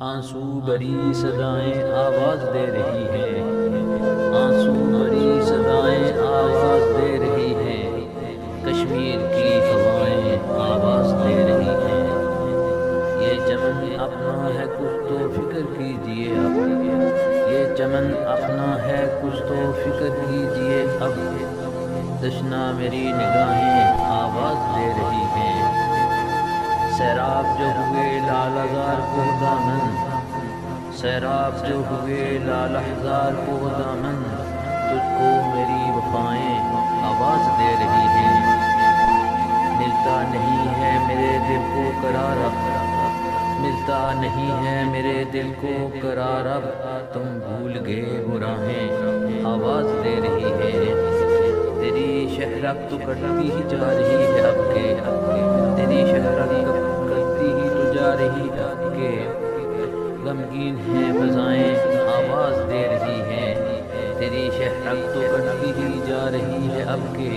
آنسو بری صدائیں آواز دے رہی ہیں، آنسو بری صدائیں آواز دے رہی ہیں، کشمیر کی ہوائیں آواز دے رہی ہیں۔ یہ چمن اپنا ہے کچھ تو فکر کیجئے اب، یہ چمن اپنا ہے کچھ تو فکر کیجئے اب، تشنا میری نگاہیں آواز دے رہی ہیں۔ سیراب جو ہوئے لال ہزار کو دامن، سیراب جو ہوئے لال ہزار کو دامن، تجھ کو میری وفائیں آواز دے رہی ہیں۔ ملتا نہیں ہے میرے دل کو قرار اب، ملتا نہیں ہے میرے دل کو قرار اب، تم بھول گئے وہ راہیں آواز دے رہی ہیں۔ تیری شہرک تو کٹتی ہی جا رہی ہے اب کے، تیری شہرک کٹتی ہی تو جا رہی ہے اب کے، غمگین ہیں فضائیں آواز دے رہی ہیں۔ تیری شہرک تو کٹتی ہی جا رہی ہے اب کے،